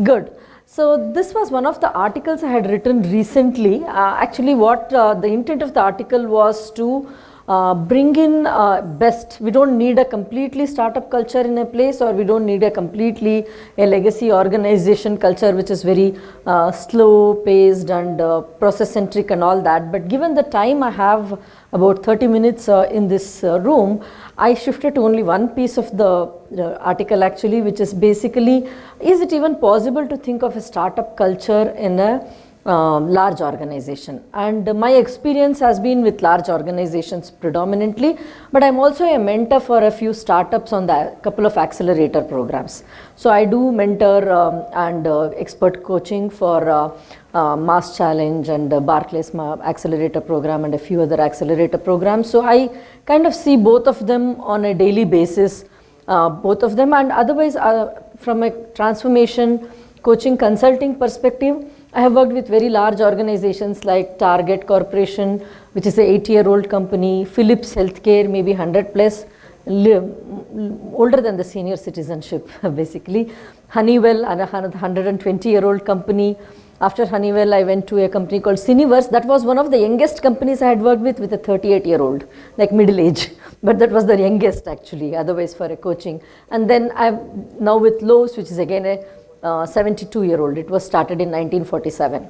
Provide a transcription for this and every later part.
Good. So this was one of the articles I had written recently. Actually, what the intent of the article was to bring in best. We don't need a completely startup culture in a place, or we don't need a completely a legacy organization culture which is very slow paced and process centric and all that. But given the time I have, about 30 minutes in this room, I shifted to only one piece of the article actually, which is basically, is it even possible to think of a startup culture in a large organization? And my experience has been with large organizations predominantly, but I'm also a mentor for a few startups on the couple of accelerator programs. So I do mentor and expert coaching for Mass Challenge and Barclays accelerator program and a few other accelerator programs. So I kind of see both of them on a daily basis, both of them. And otherwise, from a transformation coaching consulting perspective, I have worked with very large organizations like Target Corporation, which is an 80-year-old company, Philips Healthcare, maybe 100 plus, older than the senior citizenship basically, Honeywell, a 120-year-old company. After Honeywell, I went to a company called Cineverse. That was one of the youngest companies I had worked with a 38-year-old, like middle age. But that was the youngest actually, otherwise for a coaching. And then I'm now with Lowe's, which is again a 72-year-old. It was started in 1947.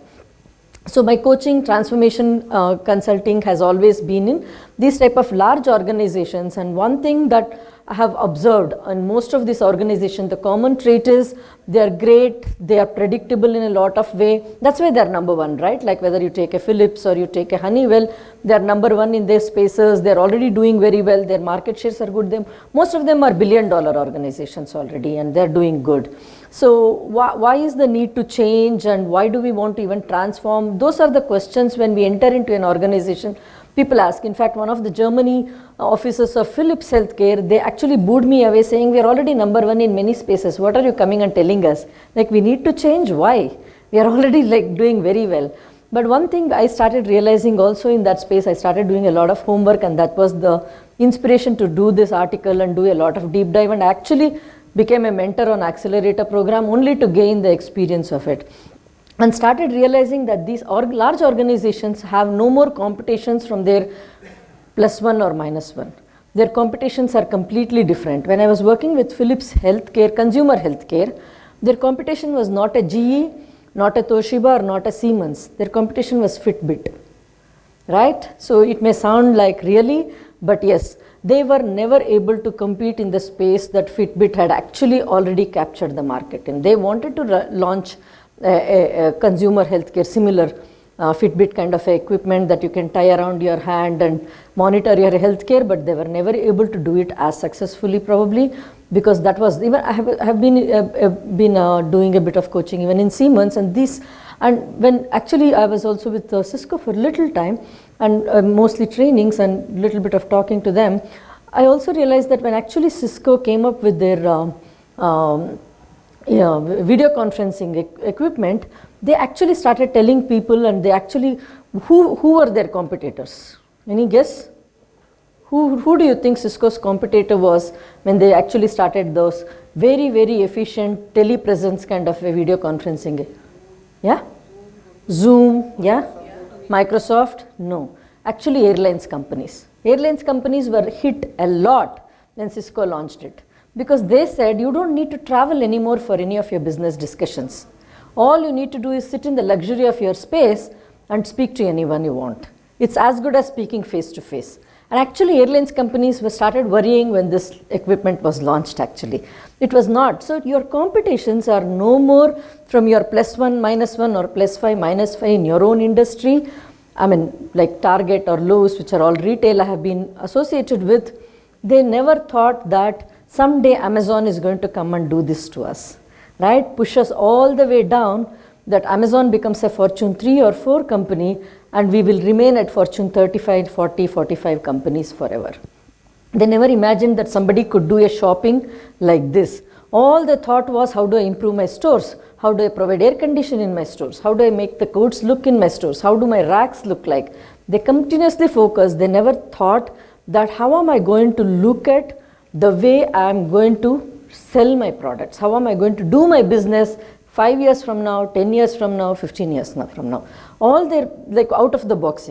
So my coaching, transformation consulting has always been in these type of large organizations. And one thing that I have observed in most of these organizations, the common trait is they are great, they are predictable in a lot of way. That's why they're number one, right? Like whether you take a Philips or you take a Honeywell, they're number one in their spaces. They're already doing very well. Their market shares are good. Most of them are billion-dollar organizations already, and they're doing good. So why is the need to change, and why do we want to even transform? Those are the questions when we enter into an organization. People ask. In fact, one of the Germany officers of Philips Healthcare, they actually booed me away saying, we are already number one in many spaces. What are you coming and telling us? Like, we need to change. Why? We are already like doing very well. But one thing I started realizing also in that space, I started doing a lot of homework, and that was the inspiration to do this article and do a lot of deep dive, and actually became a mentor on accelerator program only to gain the experience of it. And started realizing that these large organizations have no more competitions from their +1 or -1. Their competitions are completely different. When I was working with Philips Healthcare, consumer healthcare, their competition was not a GE, not a Toshiba, or not a Siemens. Their competition was Fitbit, right? So it may sound like really, but yes, they were never able to compete in the space that Fitbit had actually already captured the market in. They wanted to launch a consumer healthcare similar Fitbit kind of equipment that you can tie around your hand and monitor your healthcare, but they were never able to do it as successfully probably, because that was, even I have been doing a bit of coaching even in Siemens and this, and when actually I was also with Cisco for a little time and mostly trainings and little bit of talking to them, I also realized that when actually Cisco came up with their video conferencing equipment, they actually started telling people, and they actually, who were their competitors? Any guess? Who do you think Cisco's competitor was when they actually started those very, very efficient telepresence kind of a video conferencing? Yeah? Zoom? Yeah? Microsoft? No. Actually, airlines companies. Airlines companies were hit a lot when Cisco launched it, because they said you don't need to travel anymore for any of your business discussions. All you need to do is sit in the luxury of your space and speak to anyone you want. It's as good as speaking face to face. And actually airlines companies were started worrying when this equipment was launched actually. It was not. So your competitions are no more from your +1, -1 or +5, -5 in your own industry. I mean, like Target or Lowe's, which are all retail I have been associated with, they never thought that someday Amazon is going to come and do this to us, right? Push us all the way down, that Amazon becomes a Fortune 3 or 4 company, and we will remain at Fortune 35, 40, 45 companies forever. They never imagined that somebody could do a shopping like this. All the thought was, how do I improve my stores? How do I provide air condition in my stores? How do I make the goods look in my stores? How do my racks look like? They continuously focused. They never thought that how am I going to look at the way I am going to sell my products? How am I going to do my business 5 years from now, 10 years from now, 15 years from now. All their like out of the box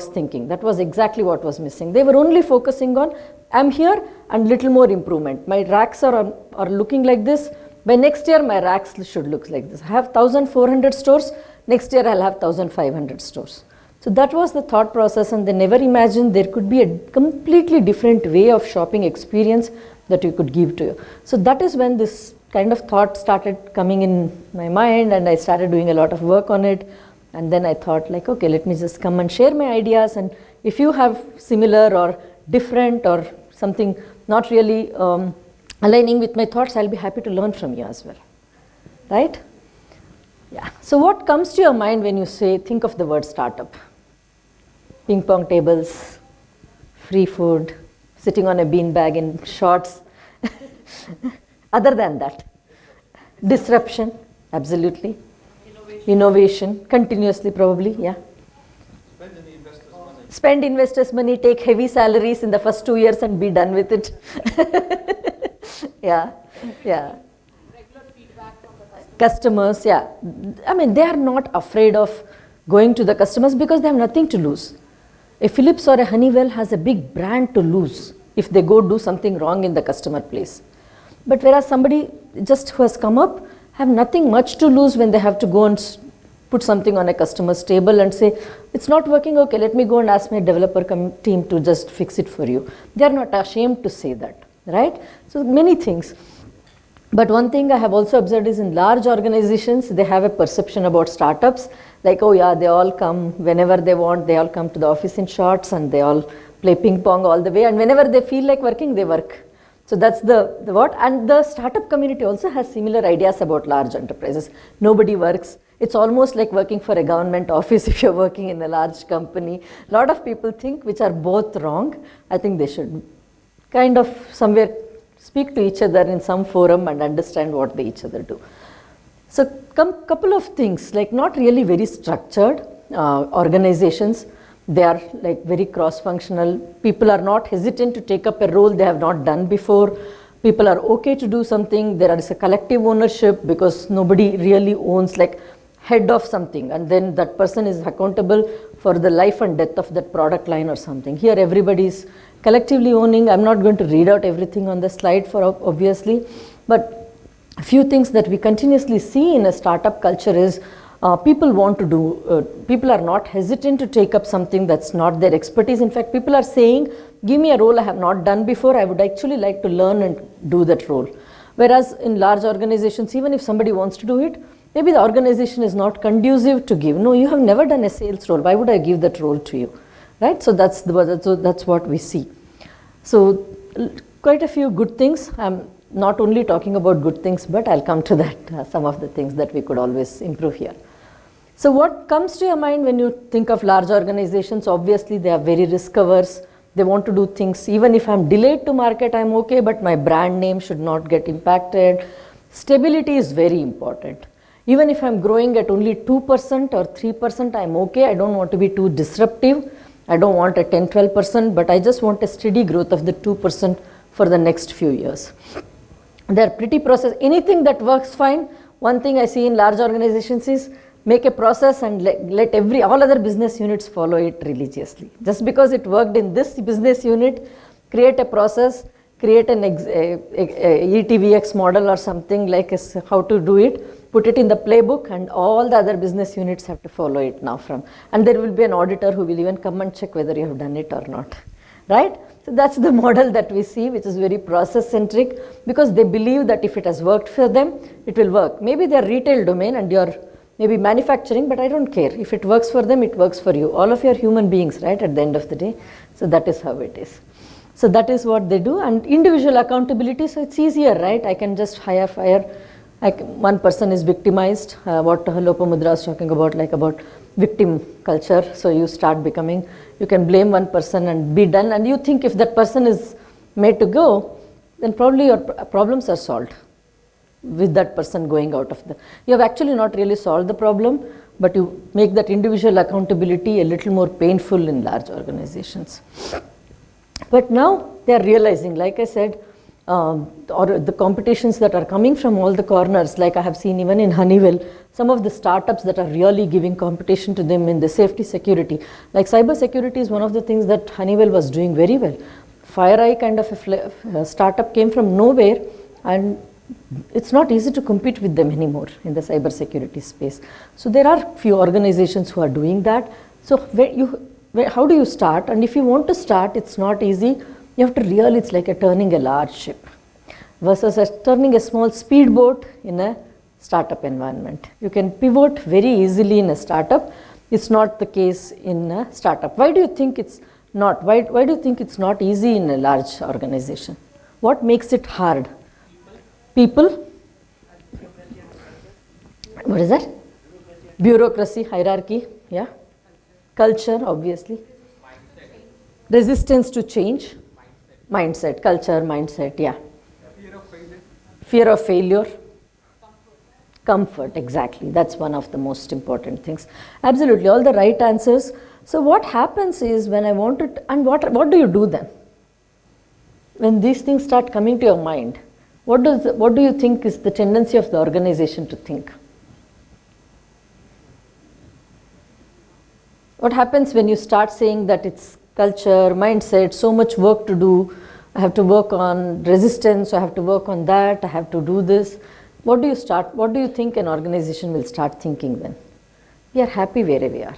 thinking. That was exactly what was missing. They were only focusing on, I'm here and little more improvement. My racks are looking like this. By next year, my racks should look like this. I have 1,400 stores. Next year, I'll have 1,500 stores. So that was the thought process, and they never imagined there could be a completely different way of shopping experience that you could give to you. So that is when this kind of thought started coming in my mind, and I started doing a lot of work on it. And then I thought like, okay, let me just come and share my ideas, and if you have similar or different or something not really aligning with my thoughts, I'll be happy to learn from you as well, right? Yeah. So what comes to your mind when you think of the word startup? Ping pong tables, free food, sitting on a beanbag in shorts. Other than that, disruption, absolutely. Innovation, continuously probably, yeah. Spend investors' money, take heavy salaries in the first 2 years and be done with it. Yeah, yeah. Regular feedback from the Customers, yeah. I mean, they are not afraid of going to the customers because they have nothing to lose. A Philips or a Honeywell has a big brand to lose if they go do something wrong in the customer place. But whereas somebody just who has come up have nothing much to lose when they have to go and put something on a customer's table and say, it's not working, okay, let me go and ask my developer team to just fix it for you. They are not ashamed to say that, right? So many things. But one thing I have also observed is in large organizations, they have a perception about startups, like, oh yeah, they all come whenever they want, they all come to the office in shorts and they all play ping pong all the way, and whenever they feel like working, they work. So that's the what. And the startup community also has similar ideas about large enterprises. Nobody works. It's almost like working for a government office if you're working in a large company. A lot of people think, which are both wrong. I think they should kind of somewhere speak to each other in some forum and understand what they each other do. So couple of things, like not really very structured organizations. They are like very cross-functional. People are not hesitant to take up a role they have not done before. People are okay to do something. There is a collective ownership because nobody really owns like head of something, and then that person is accountable for the life and death of that product line or something. Here everybody is collectively owning. I'm not going to read out everything on the slide for obviously, but a few things that we continuously see in a startup culture is people want to do, people are not hesitant to take up something that's not their expertise. In fact, people are saying, give me a role I have not done before, I would actually like to learn and do that role. Whereas in large organizations, even if somebody wants to do it, maybe the organization is not conducive to give. No, you have never done a sales role, why would I give that role to you, right? So that's what we see. So quite a few good things. I'm not only talking about good things, but I'll come to that, some of the things that we could always improve here. So what comes to your mind when you think of large organizations? Obviously, they are very risk averse. They want to do things, even if I'm delayed to market, I'm okay, but my brand name should not get impacted. Stability is very important. Even if I'm growing at only 2% or 3%, I'm okay. I don't want to be too disruptive. I don't want a 10, 12%, but I just want a steady growth of the 2% for the next few years. They're pretty process. Anything that works fine. One thing I see in large organizations is make a process and let all other business units follow it religiously. Just because it worked in this business unit, create a process, create an ETVX model or something like how to do it, put it in the playbook, and all the other business units have to follow it now from. And there will be an auditor who will even come and check whether you have done it or not, right? So that's the model that we see, which is very process centric, because they believe that if it has worked for them, it will work. Maybe they are retail domain and you are maybe manufacturing, but I don't care. If it works for them, it works for you. All of you are human beings, right, at the end of the day. So that is how it is. So that is what they do. And individual accountability, so it's easier, right? I can just fire. One person is victimized, what Lopamudra was talking about, like about victim culture. So you start becoming, you can blame one person and be done. And you think if that person is made to go, then probably your problems are solved with that person going out of you have actually not really solved the problem, but you make that individual accountability a little more painful in large organizations. But now they are realizing, like I said, or the competitions that are coming from all the corners, like I have seen even in Honeywell, some of the startups that are really giving competition to them in the safety security. Like cyber security is one of the things that Honeywell was doing very well. FireEye kind of a startup came from nowhere, and it's not easy to compete with them anymore in the cyber security space. So there are few organizations who are doing that. So how do you start? And if you want to start, it's not easy. You have to it's like turning a large ship versus turning a small speedboat in a startup environment. You can pivot very easily in a startup. It's not the case in a startup. Why do you think it's not? Why do you think it's not easy in a large organization? What makes it hard? People? What is that? Bureaucracy, hierarchy, yeah. Culture, obviously. Resistance to change. Mindset, culture, mindset, yeah. Fear of failure. Comfort, exactly. That's one of the most important things. Absolutely, all the right answers. So what happens is when I want to, and what do you do then? When these things start coming to your mind, what do you think is the tendency of the organization to think? What happens when you start saying that it's culture, mindset, so much work to do, I have to work on resistance, I have to work on that, I have to do this. What do you think an organization will start thinking then? We are happy where we are,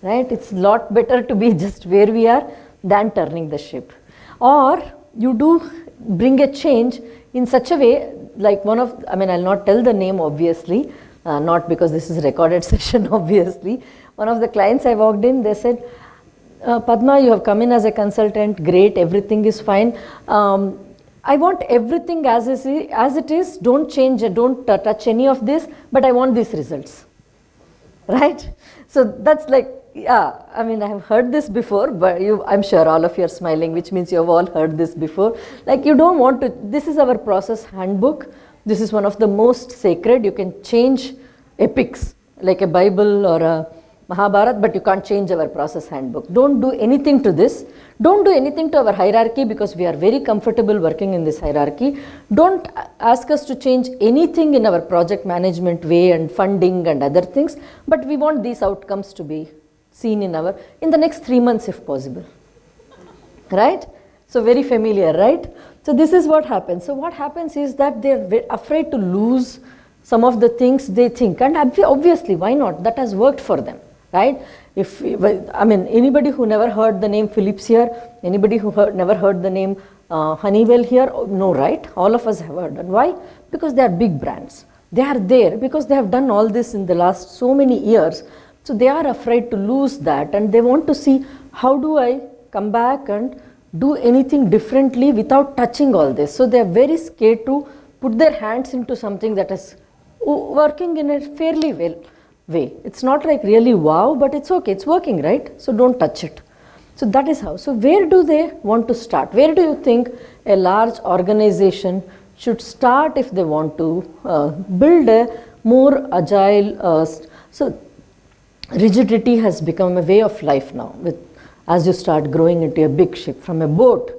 right? It's a lot better to be just where we are than turning the ship. Or you do bring a change in such a way, like I'll not tell the name obviously, not because this is a recorded session obviously. One of the clients I walked in, they said, Padma, you have come in as a consultant, great, everything is fine. I want everything as it is, don't change, don't touch any of this, but I want these results, right? So that's like, yeah, I have heard this before, but I'm sure all of you are smiling, which means you have all heard this before. Like you don't want to, this is our process handbook. This is one of the most sacred. You can change epics, like a Bible or a Mahabharata, but you can't change our process handbook. Don't do anything to this. Don't do anything to our hierarchy because we are very comfortable working in this hierarchy. Don't ask us to change anything in our project management way and funding and other things, but we want these outcomes to be seen in the next 3 months if possible, right? So very familiar, right? So this is what happens. So what happens is that they're afraid to lose some of the things they think, and obviously, why not? That has worked for them, right? Anybody who never heard the name Philips here, anybody who never heard the name Honeywell here, no, right? All of us have heard. And why? Because they are big brands. They are there because they have done all this in the last so many years. So they are afraid to lose that, and they want to see, how do I come back and do anything differently without touching all this? So they are very scared to put their hands into something that is working in a fairly well way. It's not like really wow, but it's okay, it's working, right? So don't touch it. So that is how. So where do they want to start? Where do you think a large organization should start if they want to build a more agile? So rigidity has become a way of life now. As you start growing into a big ship, from a boat,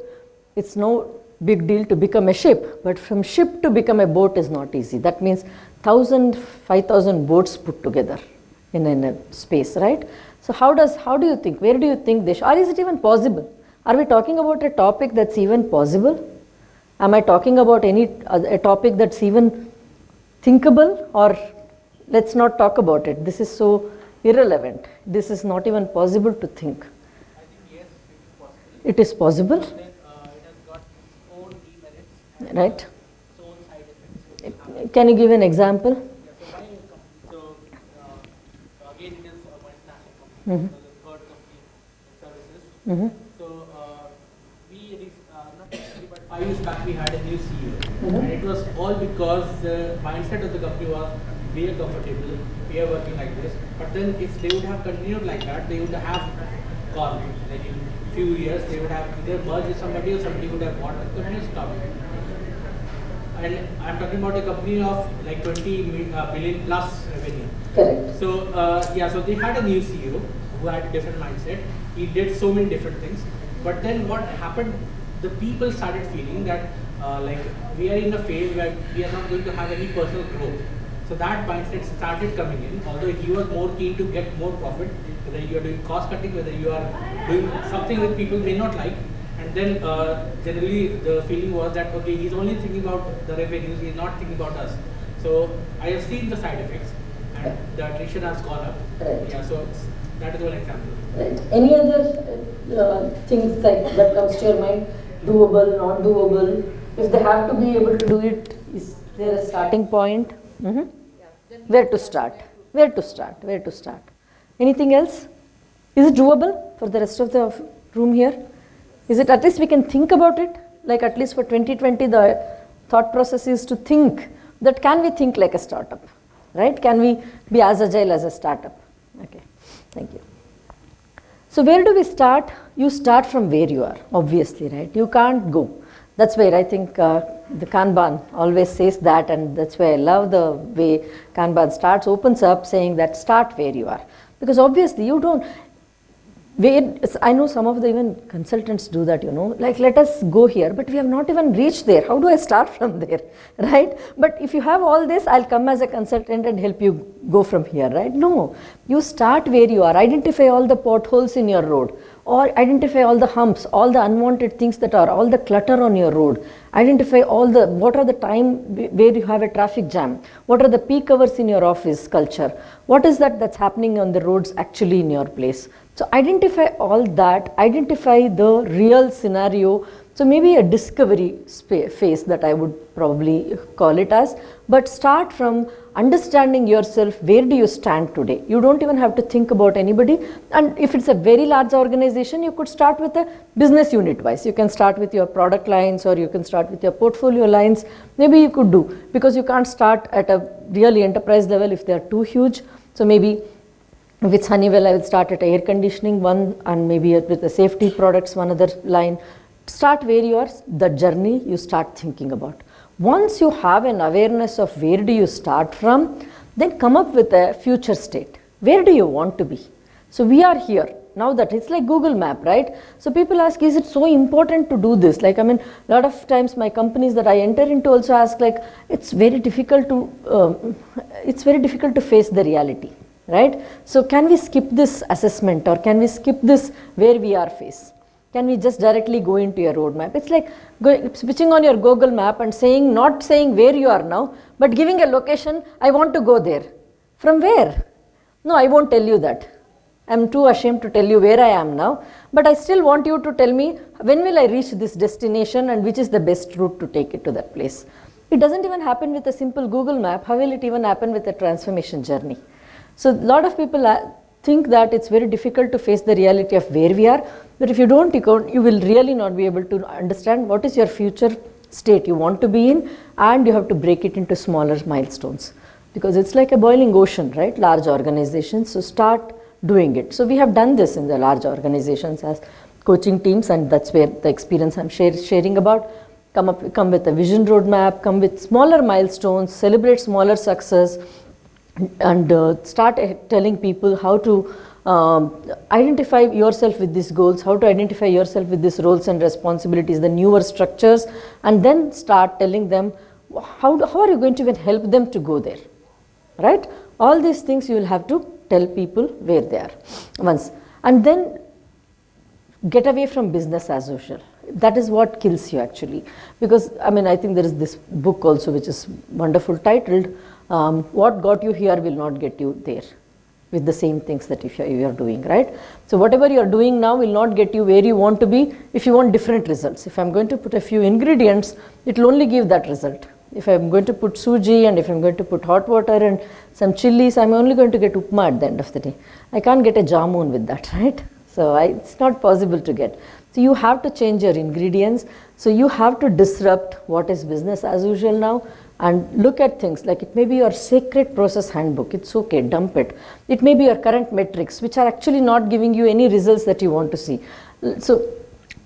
it's no big deal to become a ship, but from ship to become a boat is not easy. That means 1,000, 5,000 boats put together in a space, right? So how do you think, where do you think they should, or is it even possible? Are we talking about a topic that's even possible? Am I talking about a topic that's even thinkable, or let's not talk about it? This is so irrelevant. This is not even possible to think. I think yes, it is possible. It is possible, It has got its own demerits, right? its own side effects. Can you give an example? Yeah, again, it is a multinational company, Mhm. the third company in services. Mm-hmm. So not recently, but 5 years back, we had a new CEO, Mhm. and it was all because the mindset of the company was, we are comfortable, we are working like this. But then if they would have continued like that, they would have gone. Like in few years, they would have either merged with somebody or somebody would have bought the company and stopped. And I'm talking about a company of like 20 billion plus revenue. Correct. So so they had a new CEO who had a different mindset. He did so many different things. But then what happened, the people started feeling that like we are in a phase where we are not going to have any personal growth. So that mindset started coming in, although he was more keen to get more profit, whether you are doing cost cutting, whether you are doing something that people may not like. And then generally the feeling was that, okay, he's only thinking about the revenues, he's not thinking about us. So I have seen the side effects and the attrition has gone up. Right. Yeah, so that is one example. Right. Any other things like that comes to your mind? Doable, not doable? If they have to be able to do it, is there a starting point? Where to start? Where to start? Where to start? Anything else? Is it doable for the rest of the room here? Is it, at least we can think about it? Like at least for 2020, the thought process is to think that can we think like a startup, right? Can we be as agile as a startup? Okay, thank you. So where do we start? You start from where you are, obviously, right? You can't go. That's where I think the Kanban always says that, and that's why I love the way Kanban opens up saying that start where you are. Because obviously you don't, I know some of the even consultants do that, like let us go here, but we have not even reached there. How do I start from there, right? But if you have all this, I'll come as a consultant and help you go from here, right? No, you start where you are. Identify all the potholes in your road, or identify all the humps, all the unwanted things that are, all the clutter on your road. Identify what are the time where you have a traffic jam, what are the peak hours in your office culture, what is that's happening on the roads actually in your place. So identify all that, identify the real scenario. So maybe a discovery phase that I would probably call it as, but start from understanding yourself. Where do you stand today? You don't even have to think about anybody. And if it's a very large organization, you could start with a business unit wise. You can start with your product lines, or you can start with your portfolio lines. Maybe you could do, because you can't start at a really enterprise level if they are too huge. So maybe if it's Honeywell, I will start at air conditioning one, and maybe with the safety products, one other line. Start where you are, the journey you start thinking about. Once you have an awareness of where do you start from, then come up with a future state. Where do you want to be? So we are here. Now that it's like Google Map, right? So people ask, is it so important to do this? Like, I mean, a lot of times my companies that I enter into also ask, like, it's very difficult to face the reality, right? So can we skip this assessment, or can we skip this where we are faced? Can we just directly go into your roadmap? It's like switching on your Google Map and saying, not saying where you are now, but giving a location, I want to go there. From where? No, I won't tell you that. I'm too ashamed to tell you where I am now, but I still want you to tell me, when will I reach this destination and which is the best route to take it to that place? It doesn't even happen with a simple Google Map. How will it even happen with a transformation journey? So a lot of people think that it's very difficult to face the reality of where we are, but if you don't, you will really not be able to understand what is your future state you want to be in, and you have to break it into smaller milestones, because it's like a boiling ocean, right? Large organizations, so start doing it. So we have done this in the large organizations as coaching teams, and that's where the experience I'm sharing about. Come with a vision roadmap, come with smaller milestones, celebrate smaller success, and start telling people how to identify yourself with these goals, how to identify yourself with these roles and responsibilities, the newer structures, and then start telling them how are you going to even help them to go there, right? All these things you will have to tell people where they are once, and then get away from business as usual. That is what kills you actually, because I mean, I think there is this book also which is wonderful titled what got you here will not get you there, with the same things that if you are doing, right? So whatever you are doing now will not get you where you want to be if you want different results. If I'm going to put a few ingredients, it will only give that result. If I'm going to put suji, and if I'm going to put hot water and some chilies, I'm only going to get upma at the end of the day. I can't get a jamun with that, right? So it's not possible to get. So you have to change your ingredients. So you have to disrupt what is business as usual now, and look at things like it may be your sacred process handbook. It's okay, dump it. It may be your current metrics, which are actually not giving you any results that you want to see. So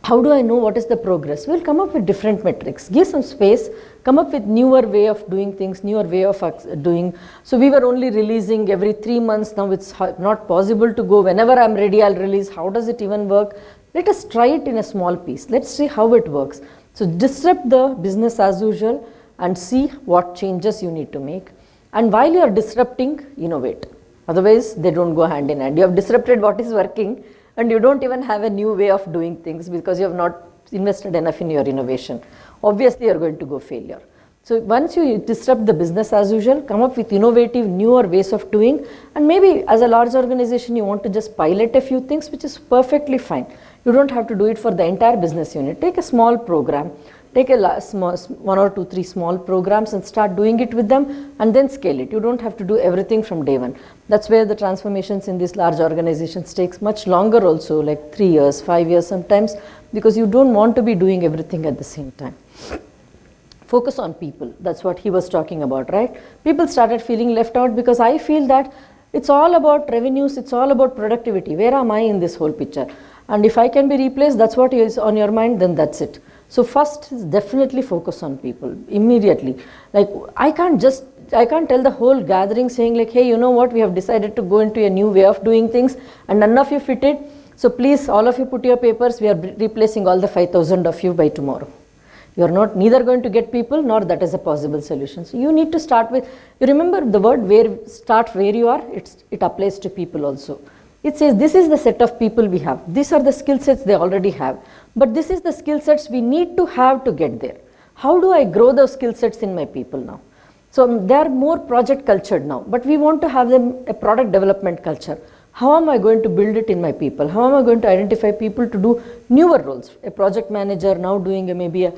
how do I know what is the progress? We'll come up with different metrics, give some space, come up with newer way of doing things, newer way of doing. So we were only releasing every 3 months. Now it's not possible to go whenever I'm ready, I'll release. How does it even work? Let us try it in a small piece. Let's see how it works. So disrupt the business as usual and see what changes you need to make. And while you are disrupting, innovate. Otherwise, they don't go hand in hand. You have disrupted what is working and you don't even have a new way of doing things because you have not invested enough in your innovation. Obviously, you are going to go failure. So once you disrupt the business as usual, come up with innovative, newer ways of doing, and maybe as a large organization, you want to just pilot a few things, which is perfectly fine. You don't have to do it for the entire business unit. Take a small program, take a small, 1 or 2, 3 small programs and start doing it with them and then scale it. You don't have to do everything from day one. That's where the transformations in these large organizations takes much longer also, like 3 years, 5 years sometimes, because you don't want to be doing everything at the same time. Focus on people. That's what he was talking about, right? People started feeling left out because I feel that it's all about revenues, it's all about productivity. Where am I in this whole picture? And if I can be replaced, that's what is on your mind, then that's it. So first is definitely focus on people immediately. Like I can't tell the whole gathering saying like, hey, you know what, we have decided to go into a new way of doing things and none of you fit it. So please, all of you put your papers, we are replacing all the 5,000 of you by tomorrow. You are not neither going to get people nor that is a possible solution. So you need to start with, you remember the word start where you are, it applies to people also. It says this is the set of people we have. These are the skill sets they already have. But this is the skill sets we need to have to get there. How do I grow those skill sets in my people now? So they are more project cultured now, but we want to have them a product development culture. How am I going to build it in my people? How am I going to identify people to do newer roles? A project manager now doing maybe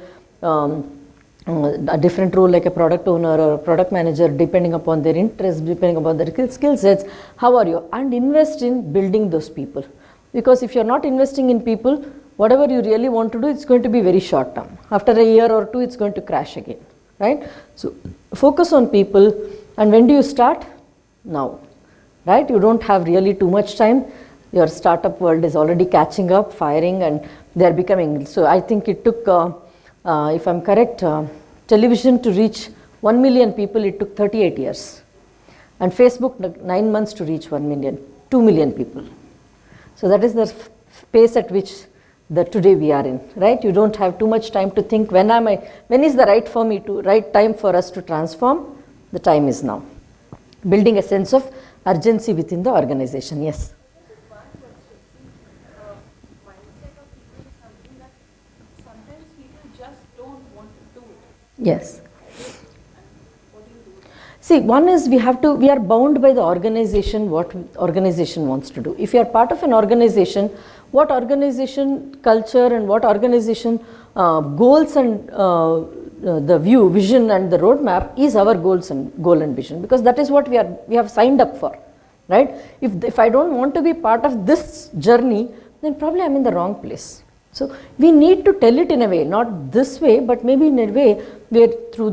a different role like a product owner or a product manager, depending upon their interests, depending upon their skill sets. How are you? And invest in building those people. Because if you're not investing in people, whatever you really want to do, it's going to be very short term. After a year or two, it's going to crash again, right? So focus on people. And when do you start? Now, right? You don't have really too much time. Your startup world is already catching up, firing, and they're becoming. So I think it took, if I'm correct, television to reach 1 million people, it took 38 years. And Facebook, 9 months to reach 1 million, 2 million people. So that is the pace at which today we are in, right? You don't have too much time to think when is the right time for us to transform? The time is now. Building a sense of urgency within the organization, yes. Mindset of people is something that sometimes people just don't want to do it. Yes. What do you do? See, one is we are bound by the organization, what organization wants to do. If you are part of an organization, what organization culture and what organization goals and the vision and the roadmap is our goal and vision, because that is what we have signed up for, right? If I don't want to be part of this journey, then probably I'm in the wrong place. So we need to tell it in a way, not this way, but maybe in a way where through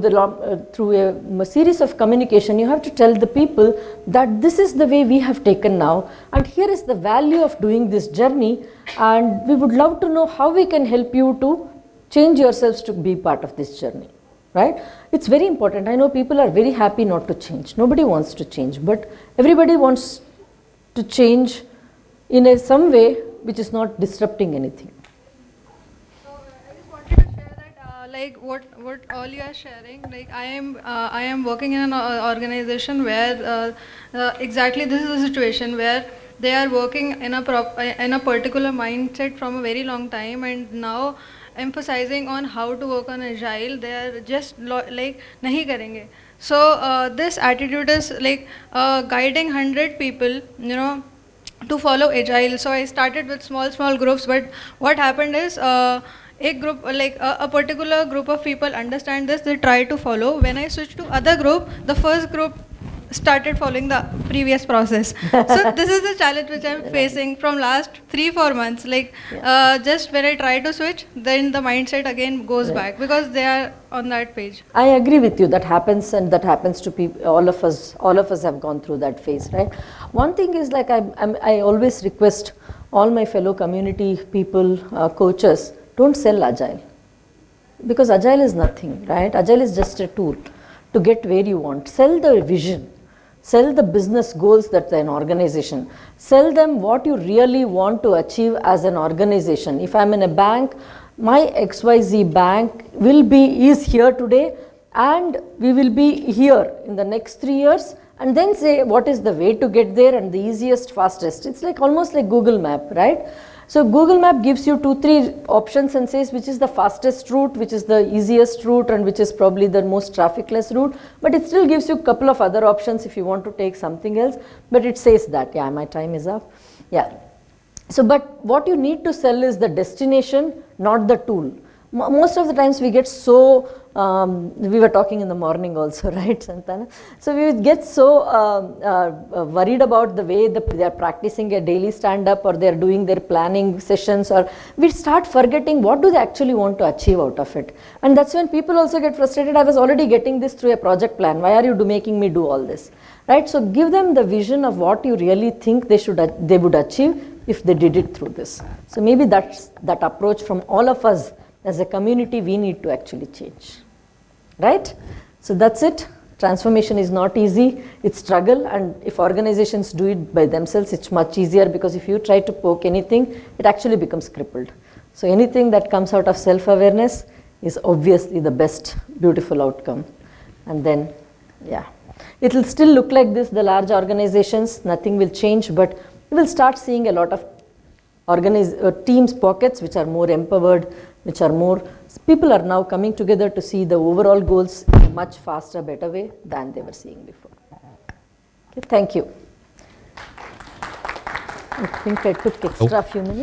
a series of communication, you have to tell the people that this is the way we have taken now, and here is the value of doing this journey, and we would love to know how we can help you to change yourselves to be part of this journey, right? It's very important. I know people are very happy not to change. Nobody wants to change, but everybody wants to change in some way which is not disrupting anything. I just wanted to share that, like what all you are sharing. Like I am working in an organization where exactly this is a situation where they are working in a particular mindset from a very long time, and now emphasizing on how to work on agile, they are just like nahi karenge. So this attitude is like guiding 100 people, to follow agile. So I started with small groups, but what happened is a group, like a particular group of people understand this, they try to follow. When I switched to other group, the first group started following the previous process. So this is the challenge which I'm facing from last 3-4 months. Like just when I try to switch, then the mindset again goes back because they are on that page. I agree with you. That happens, and that happens to people. All of us have gone through that phase, right? One thing is, like I always request all my fellow community people, coaches, don't sell agile, because agile is nothing, right? Agile is just a tool to get where you want. Sell the vision. Sell the business goals that an organization. Sell them what you really want to achieve as an organization. If I'm in a bank, my XYZ bank is here today and we will be here in the next 3 years, and then say what is the way to get there and the easiest, fastest. It's like almost like Google Map, right? So Google Map gives you 2-3 options and says which is the fastest route, which is the easiest route, and which is probably the most traffic-less route, but it still gives you a couple of other options if you want to take something else, but it says that. Yeah, my time is up. Yeah. So, but what you need to sell is the destination, not the tool. Most of the times we get so, we were talking in the morning also, right, Santana? So we would get so worried about the way they are practicing a daily stand-up, or they are doing their planning sessions, or we start forgetting what do they actually want to achieve out of it. And that's when people also get frustrated. I was already getting this through a project plan. Why are you making me do all this? Right? So give them the vision of what you really think they would achieve if they did it through this. So maybe that's that approach from all of us as a community we need to actually change, right? So that's it. Transformation is not easy, it's struggle, and if organizations do it by themselves, it's much easier, because if you try to poke anything, it actually becomes crippled. So anything that comes out of self-awareness is obviously the best, beautiful outcome. And then, yeah, it will still look like this, the large organizations, nothing will change, but we will start seeing a lot of teams pockets which are more empowered, which are more, people are now coming together to see the overall goals in a much faster, better way than they were seeing before. Okay, thank you. I think I took extra few minutes.